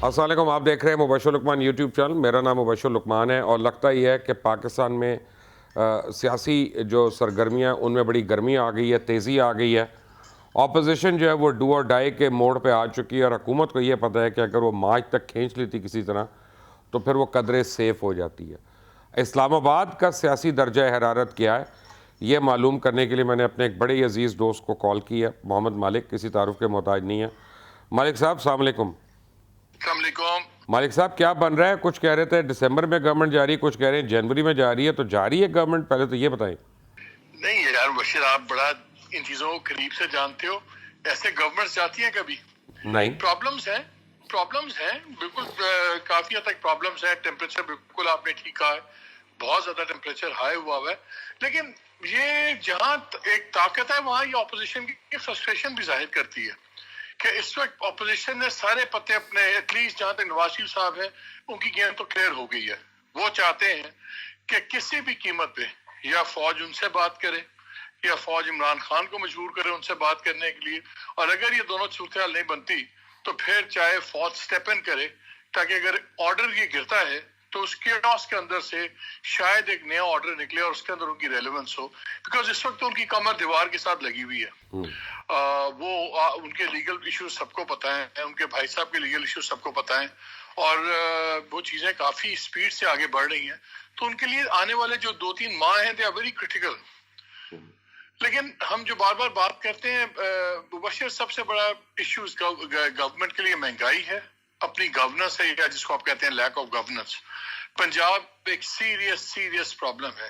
السلام علیکم، آپ دیکھ رہے ہیں مبشر لقمان یوٹیوب چینل. میرا نام مبشر لقمان ہے اور لگتا یہ ہے کہ پاکستان میں سیاسی جو سرگرمیاں ان میں بڑی گرمی آ گئی ہے، تیزی آ گئی ہے. اپوزیشن جو ہے وہ ڈو اور ڈائی کے موڑ پہ آ چکی ہے اور حکومت کو یہ پتہ ہے کہ اگر وہ مارچ تک کھینچ لیتی کسی طرح تو پھر وہ قدرے سیف ہو جاتی ہے. اسلام آباد کا سیاسی درجہ حرارت کیا ہے یہ معلوم کرنے کے لیے میں نے اپنے ایک بڑے عزیز دوست کو کال کی ہے. محمد مالک کسی تعارف کے محتاج نہیں ہے. مالک صاحب السلام علیکم. السلام علیکم. مالک صاحب کیا بن رہا ہے؟ کچھ کہہ رہے تھے دسمبر میں گورنمنٹ جا رہی ہے، کچھ کہہ رہے ہیں جنوری میں جا رہی ہے. تو جا رہی ہے گورنمنٹ؟ پہلے تو یہ بتائیں. نہیں یار بشیر، آپ بڑا ان چیزوں کو قریب سے جانتے ہو. ایسے گورنمنٹ جاتی ہیں کبھی؟ نہیں. پرابلمز ہیں بالکل، کافی حد تک پرابلمز ہیں. ٹیمپریچر بالکل آپ نے ٹھیک کہا ہے، بہت زیادہ ٹیمپریچر ہائی ہوا ہے. لیکن یہ جہاں ایک طاقت ہے وہاں یہ اپوزیشن کی فرسٹریشن بھی ظاہر کرتی ہے کہ اس وقت اپوزیشن نے سارے پتے اپنے، ایٹ لیسٹ جہاں تک نواز شریف صاحب ہیں ان کی گیم تو کلیئر ہو گئی ہے. وہ چاہتے ہیں کہ کسی بھی قیمت پہ یا فوج ان سے بات کرے یا فوج عمران خان کو مجبور کرے ان سے بات کرنے کے لیے، اور اگر یہ دونوں صورتحال نہیں بنتی تو پھر چاہے فوج سٹیپ ان کرے تاکہ اگر آرڈر یہ گرتا ہے تو اس کیوس کے اندر سے شاید ایک نیا آرڈر نکلے اور اس کے اندر ان کی ریلیونس ہو. بیکاز اس وقت ان کی کمر دیوار کے ساتھ لگی ہوئی ہے. وہ ان کے لیگل ایشوز سب کو پتہ ہیں، ان کے بھائی صاحب کے لیگل ایشوز سب کو پتہ ہیں، اور وہ چیزیں کافی سپیڈ سے آگے بڑھ رہی ہیں. تو ان کے لیے آنے والے جو 2-3 ماہ ہیں دے آر ویری کریٹیکل. لیکن ہم جو بار بار بات کرتے ہیں مبشر، سب سے بڑا ایشو گورنمنٹ کے لیے مہنگائی ہے، اپنی گورننس ہے، یا جس کو آپ کہتے ہیں لیک آف گورننس. پنجاب ایک سیریس پرابلم ہے،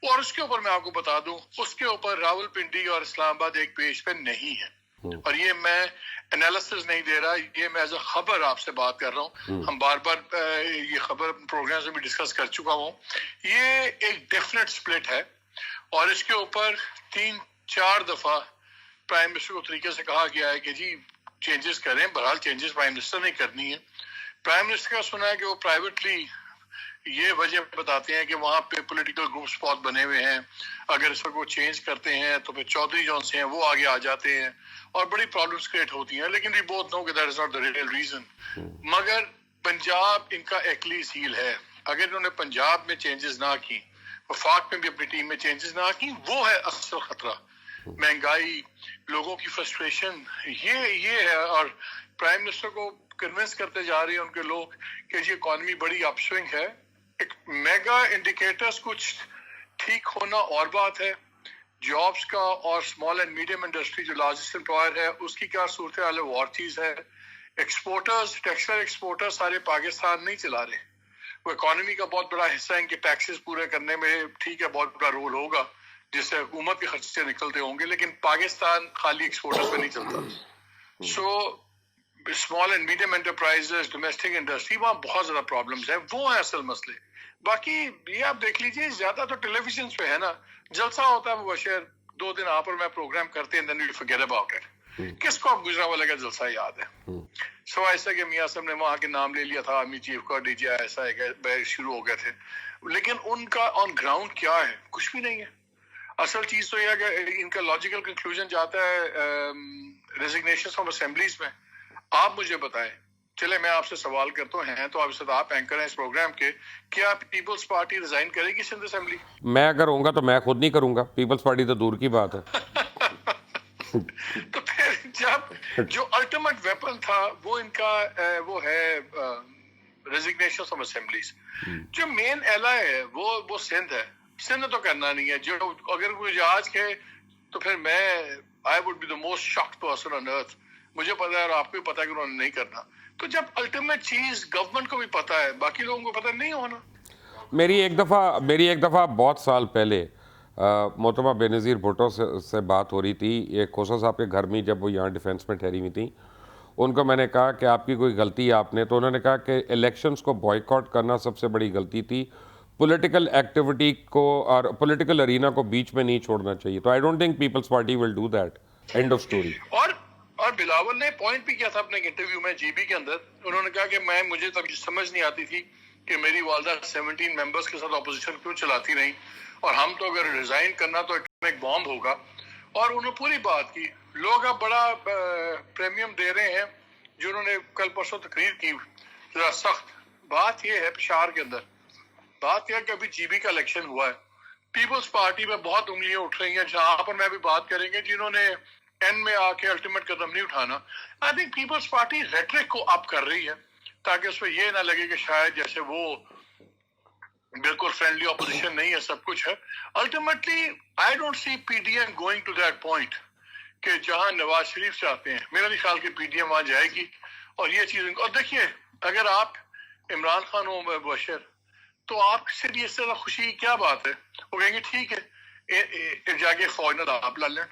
اور اس کے اوپر میں آپ کو بتا دوں، اس کے اوپر راول پنڈی اور اسلام آباد ایک پیج پہ نہیں ہے. اور یہ میں انالیسس نہیں دے رہا، یہ میں ایز اے خبر آپ سے بات کر رہا ہوں. ہم بار بار یہ خبر پروگرام میں بھی ڈسکس کر چکا ہوں. یہ ایک ڈیفینیٹ سپلٹ ہے، اور اس کے اوپر 3-4 دفعہ پرائم منسٹر کو طریقے سے کہا گیا ہے کہ جی چینجز کریں. بہرحال چینجز پرائم منسٹر نے کرنی ہے. پرائم منسٹر کا سنا ہے کہ وہ پرائیویٹلی یہ وجہ بتاتے ہیں کہ وہاں پہ پولیٹیکل گروپس بہت بنے ہوئے ہیں، اگر اس وقت وہ چینج کرتے ہیں تو پھر چودھری جون سے ہیں وہ آگے آ جاتے ہیں اور بڑی پرابلمس کریٹ ہوتی ہیں. لیکن وی بوتھ نو کہ that is not the real reason. مگر پنجاب ان کا ایکلیز ہیل ہے. اگر انہوں نے پنجاب میں چینجز نہ کی، وفاق میں بھی اپنی ٹیم میں چینجز نہ کی، وہ ہے اصل خطرہ. مہنگائی، لوگوں کی فرسٹریشن، یہ ہے. اور پرائم منسٹر کو کنونس کرتے جا رہے ہیں ان کے لوگ کہ یہ اکانومی بڑی اپ سوئنگ ہے. ایک میگا انڈیکیٹرز کچھ ٹھیک ہونا اور بات ہے، جابس کا اور اسمال اینڈ میڈیم انڈسٹری جو لارجسٹ امپلائر ہے اس کی کیا صورتحال ہے وہ اور چیز ہے. ایکسپورٹرز، ٹیکسٹائل ایکسپورٹرز سارے پاکستان نہیں چلا رہے. وہ اکانومی کا بہت بڑا حصہ ہے، ان کے ٹیکسز پورے کرنے میں ٹھیک ہے بہت بڑا رول ہوگا جس سے حکومت کے خرچے نکلتے ہوں گے، لیکن پاکستان خالی ایکسپورٹرز پہ نہیں چلتا. So small and medium enterprises, domestic industry, وہاں بہت زیادہ پرابلمز ہیں. وہ ہیں اصل مسئلے. باقی یہ آپ دیکھ لیجیے، زیادہ تو ٹیلی ویژن پہ ہے نا، جلسہ ہوتا ہے مبشر، 2 دن آپ اور میں پروگرام کرتے ہیں، then we forget about it. کس کو اب گجرا والے کا جلسہ یاد ہے؟ سوائے ایسا کہ میاں صاحب نے وہاں کے نام لے لیا تھا، آرمی چیف کا، ڈی جی آئی ایسا ہے شروع ہو گئے تھے، لیکن ان کا آن گراؤنڈ کیا ہے؟ کچھ بھی نہیں ہے. اصل چیز تو یہ ہے کہ ان کا لاجیکل کنکلوژن جاتا ہے ریزگنیشن فرام اسمبلیز میں. آپ مجھے بتائیں، چلے میں آپ سے سوال کرتا ہوں، ہیں تو آپ ساتھ آپ اینکر ہیں اس پروگرام کے، کیا پیپلز پارٹی ریزائن کرے گی سندھ اسمبلی؟ میں اگر ہوں گا تو میں خود نہیں کروں گا. پیپلز پارٹی تو دور کی بات ہے. تو پھر جب جو الٹیمیٹ ویپن تھا وہ ان کا وہ ہے ریزگنیشن فرام اسمبلیز. جو مین ایلا ہے وہ سندھ ہے. سندھ تو کرنا نہیں ہے. جو اگر کوئی آج کہے تو پھر میں I would be the most shocked person on earth. مجھے پتا ہے اور آپ کو بھی پتا ہے کہ انہوں نے نہیں کرنا. تو جب الٹیمیٹ چیز گورنمنٹ کو بھی پتا ہے، باقی لوگوں کو پتا نہیں ہونا. میری ایک دفعہ بہت سال پہلے محترمہ بے نظیر بھٹو سے بات ہو رہی تھی، ایک کھوسا صاحب کے گھر میں، جب وہ یہاں ڈیفینس میں ٹھہری ہوئی تھیں. ان کو میں نے کہا کہ آپ کی کوئی غلطی ہے آپ نے، تو انہوں نے کہا کہ الیکشنز کو بائیکاٹ کرنا سب سے بڑی غلطی تھی، پولیٹیکل ایکٹیویٹی کو اور پولیٹیکل ارینا کو بیچ میں نہیں چھوڑنا چاہیے. تو I don't think Peoples Party will do that. End of story. اور بلاول نے پوائنٹ بھی کیا تھا اپنے انٹرویو میں جی بی کے اندر. انہوں نے کہا کہ مجھے تب سمجھ نہیں آتی تھی کہ میری والدہ 17 ممبرز کے ساتھ اپوزیشن کیوں چلاتی رہی، اور ہم تو اگر ریزائن کرنا تو ایٹمک بامب ہوگا. اور انہوں نے پوری بات کی. لوگ اب بڑا پریمیم دے رہے ہیں جو انہوں نے کل پرسوں تقریر کی ذرا سخت. بات یہ ہے پشاور کے اندر، بات یہ ہے کہ ابھی جی بی کا الیکشن ہوا ہے، پیپلز پارٹی میں بہت انگلیاں اٹھ رہی ہیں جہاں پر میں بھی بات کریں گے جنہوں نے اینڈ میں آ کے الٹیمیٹ قدم نہیں اٹھانا. I think Peoples Party rhetoric کو اپ کر رہی ہے تاکہ اس پہ یہ نہ لگے کہ شاید جیسے وہ بالکل فرینڈلی اپوزیشن نہیں ہے، سب کچھ ہے. Ultimately I don't see P D M going to that point کہ جہاں نواز شریف چاہتے ہیں. میرا نہیں خیال کہ پی ڈی ایم وہاں جائے گی. اور یہ چیز، اور دیکھیے اگر آپ عمران خان ہو مبشر تو آپ سے بھی اس سے خوشی کی کیا بات ہے؟ وہ کہیں گے ٹھیک ہے جا کے فوج نہ آپ لڑ لیں،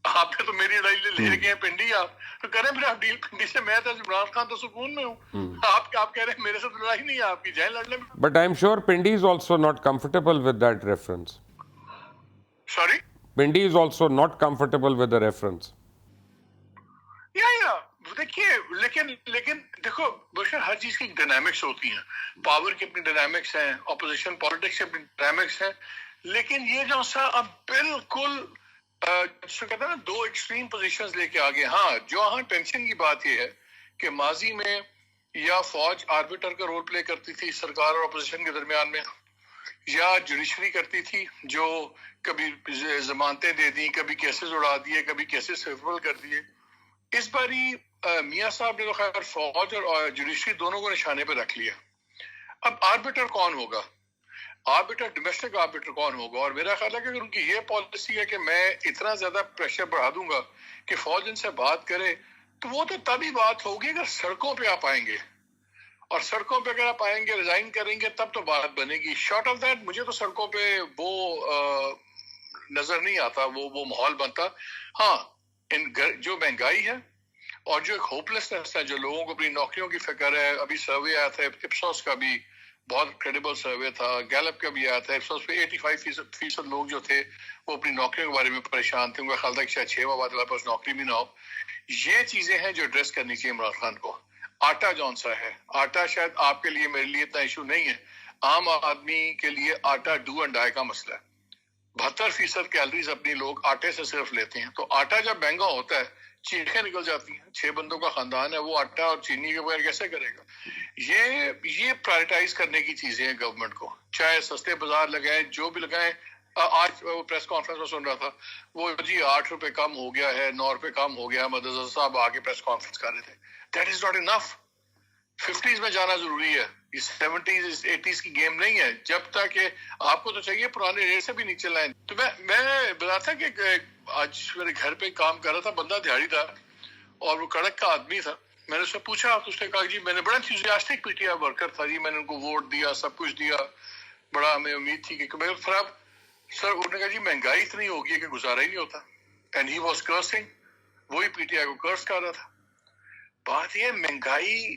آپ نے تو میری لڑائی لے گئے پنڈی، آپ تو کریں پھر آپ ڈیل پنڈی سے. میں تو عمران خان تو سکون میں ہوں، آپ کہہ رہے ہیں میرے سے تو لڑائی نہیں ہے آپ کی، جائیں لڑ لیں. But I'm sure Pindi is also not comfortable with that reference. Sorry Pindi is also not comfortable with the reference. یا دیکھیے لیکن دیکھو بشر، ہر چیز کی ڈائنامکس ہوتی ہیں، پاور کی اپنی ڈائنامکس ہیں، اپوزیشن پالیٹکس کی اپنی ڈائنامکس ہیں. لیکن یہ جو سا اب بالکل جو کہتے ہیں نا دو ایکسٹریم پوزیشنز لے کے آگے. ہاں جو ہاں ٹینشن کی بات یہ ہے کہ ماضی میں یا فوج آربیٹر کا رول پلے کرتی تھی سرکار اور اپوزیشن کے درمیان میں، یا جوڈیشری کرتی تھی جو کبھی ضمانتیں دے دی، کبھی کیسز اڑا دیے، کبھی کیسز فیوریبل کر دیے. اس باری میاں صاحب نے تو خیر فوج اور جوڈیشری دونوں کو نشانے پہ رکھ لیا. اب آربیٹر کون ہوگا؟ آربیٹر ڈومیسٹک آربیٹر کون ہوگا؟ اور میرا خیال ہے کہ ان کی یہ پالیسی ہے کہ میں اتنا زیادہ پریشر بڑھا دوں گا کہ فوج ان سے بات کرے، تو وہ تو تبھی بات ہوگی اگر سڑکوں پہ آپ آئیں گے. اور سڑکوں پہ اگر آپ آئیں گے، ریزائن کریں گے، تب تو بات بنے گی. شارٹ آف دیٹ مجھے تو سڑکوں پہ وہ نظر نہیں آتا وہ ماحول بنتا. ہاں جو مہنگائی ہے اور جو ایک ہوپلیسنس ہے، جو لوگوں کو اپنی نوکریوں کی فکر ہے. ابھی سروے آیا تھا اپسوس کا بھی، بہت کریڈیبل سروے تھا، گیلپ کا بھی آیا تھا. اپسوس پہ 85% لوگ جو تھے وہ اپنی نوکریوں کے بارے میں پریشان تھے. ان کا خیال تھا کہ شاید 6 ماہ بعد ہمارے پاس نوکری بھی نہ ہو. یہ چیزیں ہیں جو ایڈریس کرنی چاہیے عمران خان کو. آٹا جون سا ہے، آٹا شاید آپ کے لیے میرے لیے اتنا ایشو نہیں ہے، عام آدمی کے لیے آٹا ڈو اینڈ ڈائی کا مسئلہ ہے. 72% کیلریز اپنی لوگ آٹے سے صرف لیتے ہیں. تو آٹا جب مہنگا ہوتا ہے چیخیں نکل جاتی ہیں. 6 بندوں کا خاندان ہے، وہ آٹا اور چینی کے بغیر کیسے کرے گا؟ یہ پرائرٹائز کرنے کی چیزیں ہیں گورنمنٹ کو. چاہے سستے بازار لگائیں، جو بھی لگائیں. آج وہ پریس کانفرنس میں سن رہا تھا، وہ جی 8 روپے کم ہو گیا ہے، 9 روپے کم ہو گیا. مدرسہ صاحب آگے پریس کانفرنس کر رہے تھے. That is not enough. 50s میں جانا ضروری ہے، یہ 70s 80s کی گیم نہیں ہے. جب تک کہ آپ کو تو چاہیے پرانے ریٹ سے بھی نیچے لائیں. تو میں بتا تھا کہ آج میرے گھر پہ کام کر رہا تھا بندہ، دیہڑی تھا اور وہ کڑک کا آدمی تھا. میں نے اس سے پوچھا تو اس نے کہا جی میں نے بڑا enthusiastic P T I worker تھا جی، میں نے ان کو ووٹ دیا، سب کچھ دیا، بڑا ہمیں امید تھی کہ خراب. سر انہوں نے کہا جی مہنگائی اتنی ہوگی کہ گزارا ہی نہیں ہوتا. اینڈ ہی واز کرسنگ، وہی پی ٹی آئی کو کرس کر رہا تھا. بات یہ مہنگائی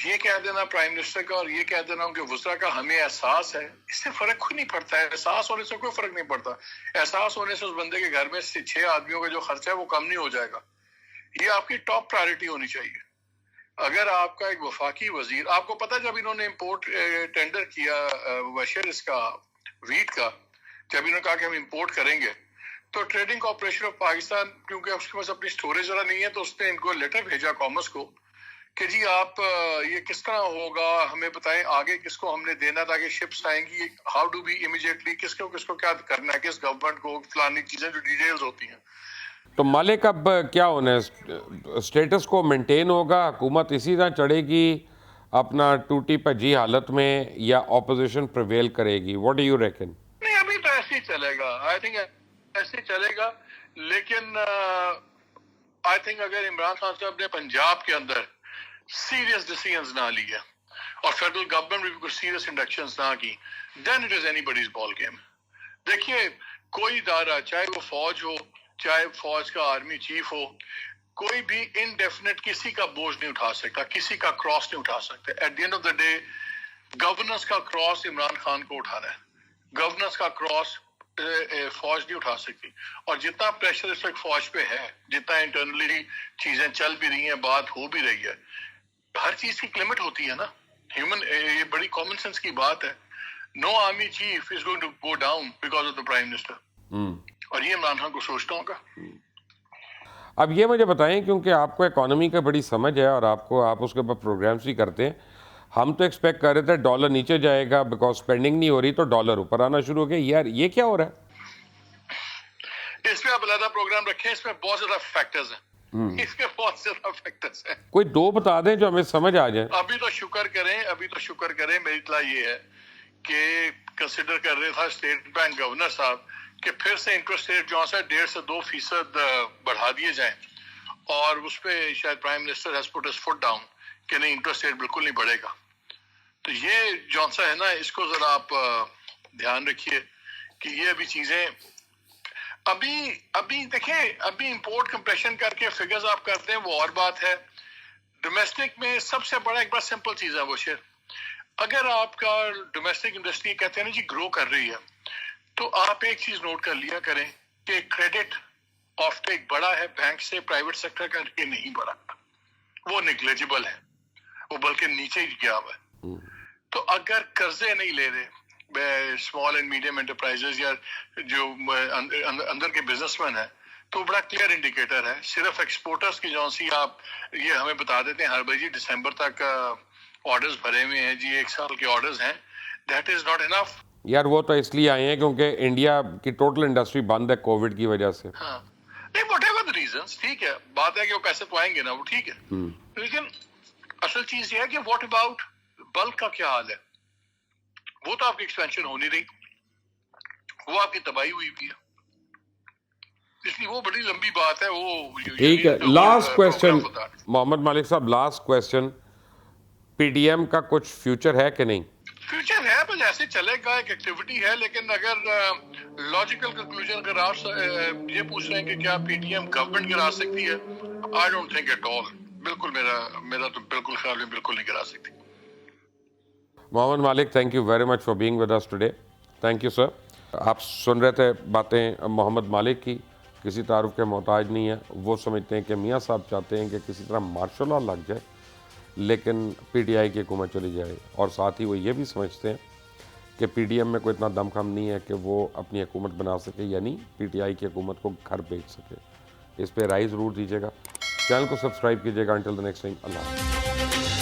یہ کہہ دینا پرائم منسٹر کا اور یہ کہہ دینا ان کے وزراء کا ہمیں احساس ہے، اس سے فرق کوئی نہیں پڑتا ہے. احساس ہونے سے کوئی فرق نہیں پڑتا. احساس ہونے سے اس بندے کے گھر میں 6 آدمیوں کا جو خرچہ ہے وہ کم نہیں ہو جائے گا. یہ آپ کی ٹاپ پرائرٹی ہونی چاہیے. اگر آپ کا ایک وفاقی وزیر، آپ کو پتا جب انہوں نے امپورٹ ٹینڈر کیا مبشر اس کا ویٹ کا، جب انہوں نے کہا کہ ہم امپورٹ کریں گے تو ٹریڈنگ کارپوریشن آف پاکستان، کیونکہ اس کے پاس اپنی سٹوریج ذرا نہیں ہے، تو اس نے ان کو لیٹر بھیجا کامرس کو کہ جی آپ یہ کس طرح ہوگا ہمیں بتائیں، آگے کس کو ہم نے دینا تاکہ شپس آئیں گی، ہاؤ ڈو بی امیجیٹلی کس کو کیا کرنا ہے، کس گورنمنٹ کو، فلانی چیزیں جو ڈیٹیلز ہوتی ہیں. تو مالک اب کیا ہونا ہے؟ اسٹیٹس کو مینٹین ہوگا، حکومت اسی طرح چڑھے گی اپنا ٹوٹی پجی حالت میں، یا اپوزیشن پریویل کرے گی؟ What do you reckon? نہیں ابھی تو ایسے ہی چلے گا، آئی تھنک ایسے ہی چلے گا. لیکن آئی تھنک اگر عمران خان صاحب نے پنجاب کے اندر سیریس ڈیسیژنز نہ لیے اور فیڈرل گورنمنٹ بھی کوئی سیریس انڈکشنز نہ کی، then it is anybody's ball game. دیکھیے کوئی ادارہ، چاہے وہ فوج ہو، چاہے فوج کا آرمی چیف ہو، کوئی بھی انڈیفینٹ کسی کا بوجھ نہیں اٹھا سکتا، کسی کا کراس نہیں اٹھا سکتا. At the end of the day governance کا کراس عمران خان کو اٹھانا ہے. گورننس کا کراس فوج نہیں اٹھا سکتی. اور جتنا پریشر اس وقت فوج پہ ہے، جتنا انٹرنلی چیزیں چل بھی رہی ہیں، بات ہو بھی رہی ہے، ہر چیز کی لمٹ ہوتی ہے نا. یہ بڑی کامن سینس کی بات ہے. No army chief is going to go down because of the prime minister. اور یہ عمران خان کو سوچتا ہوگا. اب یہ مجھے بتائیں، کیونکہ آپ کو اکانومی کا بڑی سمجھ ہے اور آپ اس کے اوپر پروگرامس بھی کرتے ہیں، ہم تو ایکسپیکٹ کر رہے تھے ڈالر نیچے جائے گا بیکاز اسپینڈنگ نہیں ہو رہی تو ڈالر اوپر آنا شروع ہو گیا. یار یہ کیا ہو رہا ہے؟ اس میں آپ علیحدہ پروگرام رکھیں, اس میں بہت زیادہ فیکٹرز ہیں, اس میں بہت زیادہ فیکٹرز ہیں. کوئی دو بتا دیں جو ہمیں سمجھ آ جائے. ابھی تو شکر کریں, میری اطلاع یہ ہے کہ کنسیڈر کر رہے تھا اسٹیٹ بینک گورنر صاحب کہ پھر سے انٹرسٹ ریٹ جو ہے 1.5 سے 2% بڑھا دیے جائیں, اور اس پہ شاید prime minister has put his foot down کہ نہیں انٹرسٹ ریٹ بالکل نہیں بڑھے گا. تو یہ جو سا ہے نا, اس کو ذرا آپ دھیان رکھیے کہ یہ ابھی چیزیں ابھی دیکھیں, ابھی امپورٹ کمپریشن کر کے فگرز آپ کرتے ہیں وہ اور بات ہے. ڈومیسٹک میں سب سے بڑا ایک بڑا سمپل چیز ہے وہ شیئر, اگر آپ کا ڈومیسٹک انڈسٹری کہتے ہیں نا جی گرو کر رہی ہے, تو آپ ایک چیز نوٹ کر لیا کریں کہ کریڈٹ آف ٹیک بڑا ہے بینک سے پرائیویٹ سیکٹر کا کہ نہیں بڑا, وہ نیگلیجبل ہے, وہ بلکہ نیچے ہی گیا ہوا ہے. تو اگر قرضے نہیں لے رہے اسمال اینڈ میڈیم انٹرپرائزز یا جو اندر کے بزنس مین ہیں, تو بڑا کلیئر انڈیکیٹر ہے. صرف ایکسپورٹرز کی جو سی آپ یہ ہمیں بتا دیتے ہیں ہر بار جی دسمبر تک آرڈرز بھرے ہوئے ہیں جی, 1 سال کے آرڈرز ہیں, دیٹ از ناٹ انف. یار وہ تو اس لیے آئے ہیں کیونکہ انڈیا کی ٹوٹل انڈسٹری بند ہے کووڈ کی وجہ سے. ہاں نہیں, واٹ ایور دی ریزنس, ٹھیک ہے, بات ہے کہ وہ پیسے تو آئیں گے نا, وہ ٹھیک ہے, لیکن اصل چیز یہ ہے کہ واٹ اباؤٹ بلک کا کیا حال ہے. وہ تو آپ کی ایکسپینشن ہو نہیں رہی, وہ آپ کی تباہی ہوئی بھی ہے, اس لیے وہ بڑی لمبی بات ہے. وہ ٹھیک ہے, last question Muhammad Malik sahab, last question, P D M کا کچھ فیوچر ہے کہ نہیں؟ فیوچر ہے, بس ایسے چلے گا, ایک ایکٹیویٹی ہے, لیکن اگر لاجیکل کنکلوژن اگر آپ یہ پوچھ رہے ہیں کہ کیا پی ٹی ایم گورنمنٹ گرا سکتی ہے, I don't think at all. بالکل میرا تو بالکل خیال میں بالکل نہیں گرا سکتی. Muhammad Malik, thank you very much for being with us today. Thank you sir. آپ سن رہے تھے باتیں محمد مالک کی, کسی تعارف کے محتاج نہیں ہے. وہ سمجھتے ہیں کہ میاں صاحب چاہتے ہیں کہ کسی طرح مارشل لا لگ جائے لیکن پی ٹی آئی کی حکومت چلی جائے, اور ساتھ ہی وہ یہ بھی سمجھتے ہیں کہ پی ڈی ایم میں کوئی اتنا دم خم نہیں ہے کہ وہ اپنی حکومت بنا سکے, یعنی پی ٹی آئی کی حکومت کو گھر بھیج سکے. اس پہ رائے ضرور دیجیے گا, چینل کو سبسکرائب کیجیے گا. انٹل دی نیکسٹ ٹائم, اللہ حافظ.